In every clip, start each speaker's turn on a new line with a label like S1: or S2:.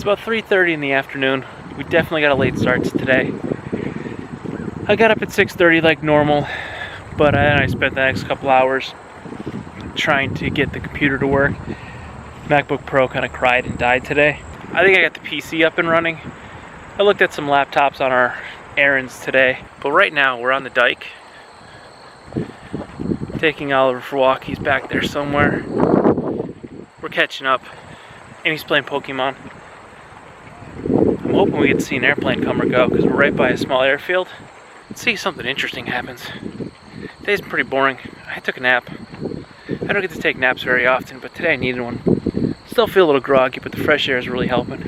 S1: about 3:30 in the afternoon. We definitely got a late start today. I got up at 6:30 like normal, but I spent the next couple hours trying to get the computer to work. MacBook Pro kind of cried and died today. I think I got the PC up and running. I looked at some laptops on our errands today, but right now we're on the dike. Taking Oliver for a walk. He's back there somewhere. We're catching up. Amy's playing Pokemon. I'm hoping we get to see an airplane come or go because we're right by a small airfield. Let's see if something interesting happens. Today's pretty boring. I took a nap. I don't get to take naps very often, but today I needed one. Still feel a little groggy, but the fresh air is really helping.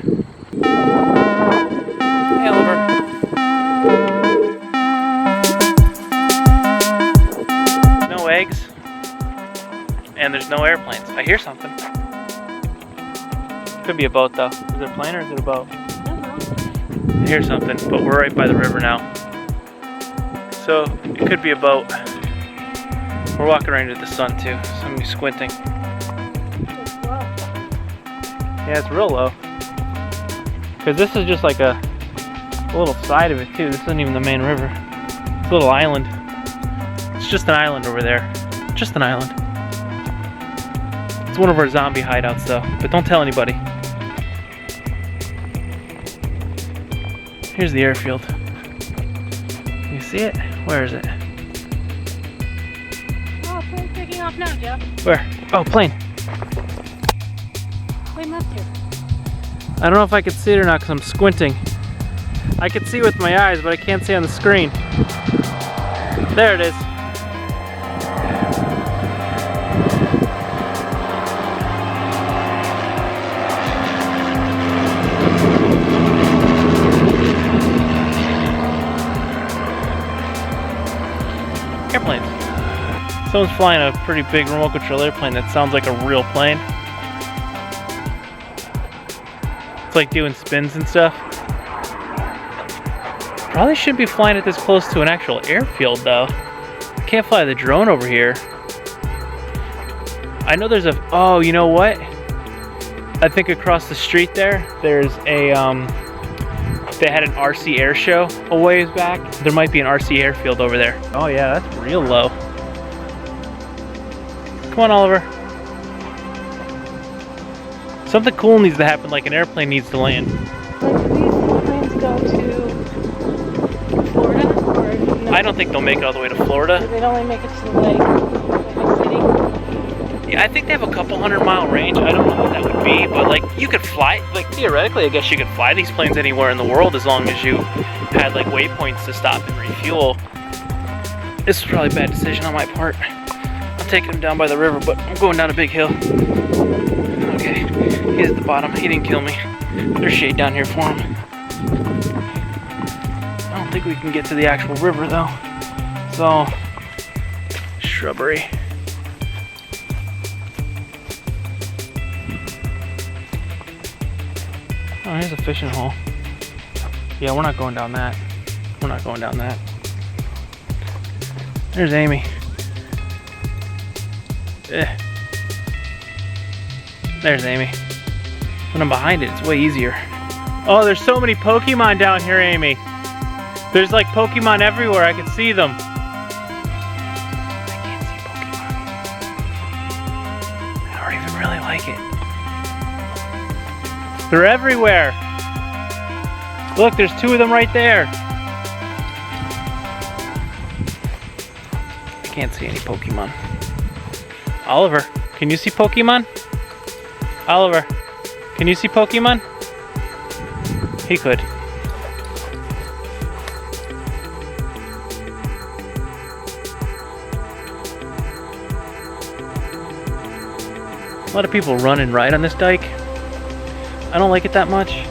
S1: Hey, Oliver. No eggs. And there's no airplanes. I hear something. Could be a boat though. Is it a plane or is it a boat? I hear something, but we're right by the river now. So it could be a boat. We're walking right into the sun too, so I'm gonna be squinting.
S2: It's low.
S1: Yeah, it's real low. Because this is just like a little side of it too. This isn't even the main river. It's a little island. It's just an island over there. Just an island. It's one of our zombie hideouts though, but don't tell anybody. Here's the airfield. You see it? Where is it?
S2: Oh, plane's taking off now, Jeff.
S1: Where? Oh, plane.
S2: Plane left here.
S1: I don't know if I can see it or not because I'm squinting. I can see with my eyes, but I can't see on the screen. There it is. Airplanes. Someone's flying a pretty big remote control airplane that sounds like a real plane. It's like doing spins and stuff. Probably shouldn't be flying it this close to an actual airfield though. Can't fly the drone over here. I know there's a, oh, you know what? I think across the street there's a, they had an RC air show a ways back. There might be an RC airfield over there. Oh yeah, that's real low. Come on, Oliver. Something cool needs to happen, like an airplane needs to land.
S2: Like, do these planes go to Florida? Or no?
S1: I don't think they'll make it all the way to Florida.
S2: They'd only make it to the lake, like a city.
S1: Yeah, I think they have a couple 100-mile range. I don't know what that would be, but like you could fly, like theoretically, I guess you could fly these planes anywhere in the world as long as you had like waypoints to stop and refuel. This was probably a bad decision on my part. I'm taking him down by the river, but I'm going down a big hill. Okay, he's at the bottom. He didn't kill me. There's shade down here for him. I don't think we can get to the actual river though. So, shrubbery. Oh, here's a fishing hole. Yeah, we're not going down that. We're not going down that. There's Amy. There's Amy. When I'm behind it, it's way easier. Oh, there's so many Pokemon down here, Amy. There's like Pokemon everywhere. I can see them. I can't see Pokemon. I don't even really like it. They're everywhere. Look, there's two of them right there. I can't see any Pokemon. Oliver, can you see Pokemon? Oliver, can you see Pokemon? He could. A lot of people run and ride on this dike. I don't like it that much.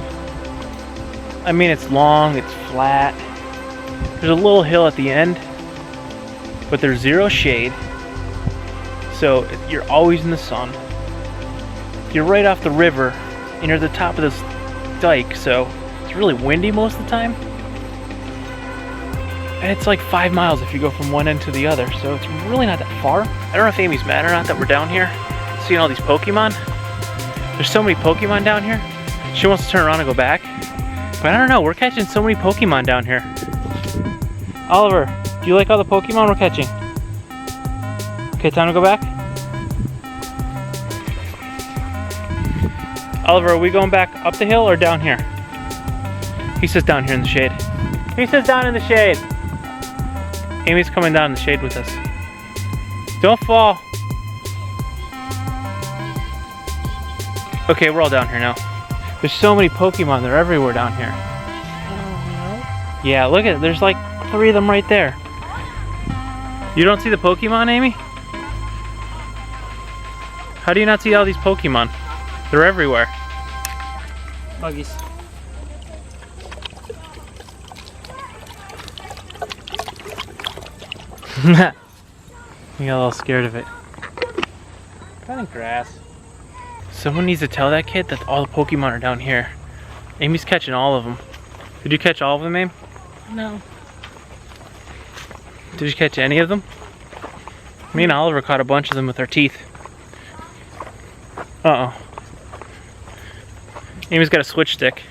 S1: I mean, it's long, it's flat. There's a little hill at the end, but there's zero shade. So you're always in the sun. You're right off the river and you're at the top of this dike, so it's really windy most of the time. And it's like 5 miles if you go from one end to the other, so it's really not that far. I don't know if Amy's mad or not that we're down here seeing all these Pokemon. There's so many Pokemon down here. She wants to turn around and go back. But I don't know, we're catching so many Pokemon down here. Oliver, do you like all the Pokemon we're catching? Okay, time to go back. Oliver, are we going back up the hill or down here? He says down here in the shade. He says down in the shade. Amy's coming down in the shade with us. Don't fall. Okay, we're all down here now. There's so many Pokemon, they're everywhere down here. Yeah, look at it, there's like 3 of them right there. You don't see the Pokemon, Amy? How do you not see all these Pokemon? They're everywhere. Buggies. You got a little scared of it. Cutting grass. Someone needs to tell that kid that all the Pokemon are down here. Amy's catching all of them. Did you catch all of them, Amy?
S2: No.
S1: Did you catch any of them? Me and Oliver caught a bunch of them with our teeth. Uh-oh. Amy's got a switch stick.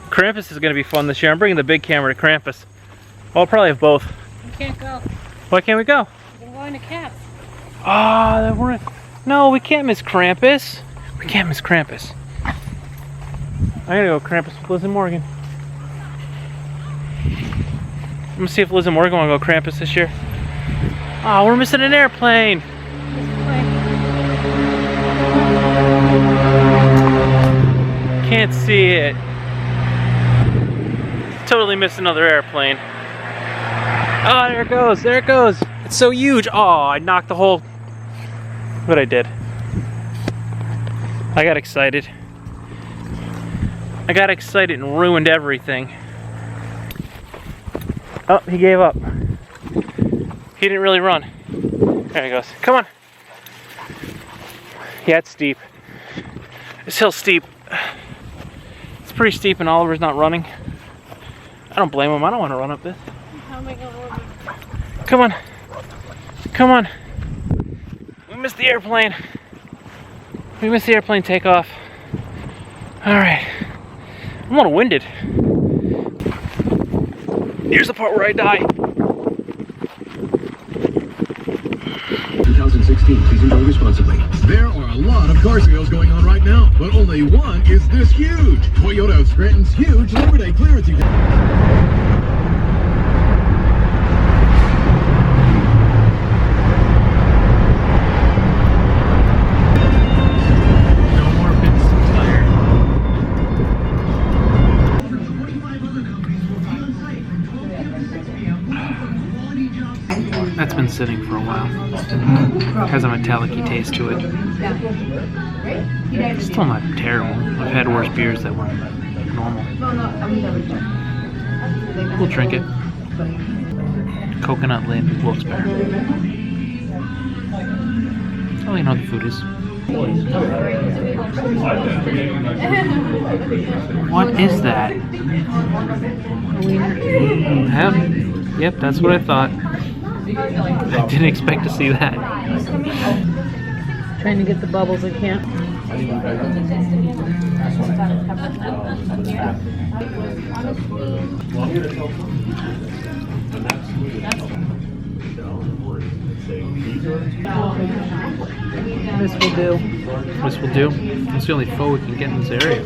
S1: Krampus is going to be fun this year. I'm bringing the big camera to Krampus. Well, I'll probably have both.
S2: We can't go.
S1: Why can't we go?
S2: We're going to Cats.
S1: Ah, no, we can't miss Krampus. We can't miss Krampus. I'm gonna go Krampus with Liz and Morgan. I'm gonna see if Liz and Morgan wanna go Krampus this year. Oh, we're missing an airplane. Can't see it. Totally missed another airplane. Oh, there it goes, there it goes. It's so huge. Oh, I knocked the whole... What I did. I got excited. I got excited and ruined everything. Oh, he gave up. He didn't really run. There he goes. Come on. Yeah, it's steep. This hill's steep. It's pretty steep and Oliver's not running. I don't blame him. I don't want to run up this.
S2: How am I going to run?
S1: Come on. Come on. We missed the airplane. We missed the airplane takeoff. Alright. I'm a little winded. Here's the part where I die.
S3: 2016, please enjoy responsibly. There are a lot of car sales going on right now, but only one is this huge. Toyota of Scranton's huge Labor Day clearance event.
S1: That's been sitting for a while. It has a metallic-y taste to it. It's still not terrible. I've had worse beers that were normal. We'll drink it. Coconut lid looks better. Oh, you know the food is. What is that? Yep, that's what I thought. I didn't expect to see that.
S2: Trying to get the bubbles, I can't. This will do.
S1: This will do. It's the only foe we can get in this area.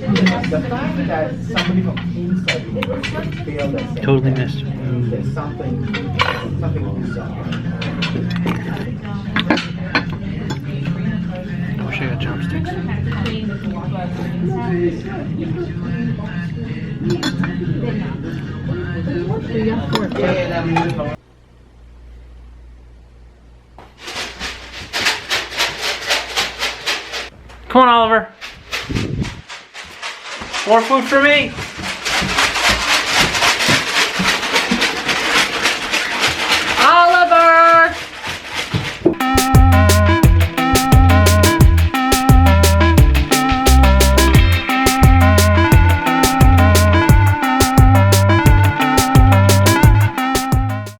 S1: Totally missed. I wish I got chopsticks. Come on, Oliver. More food for me.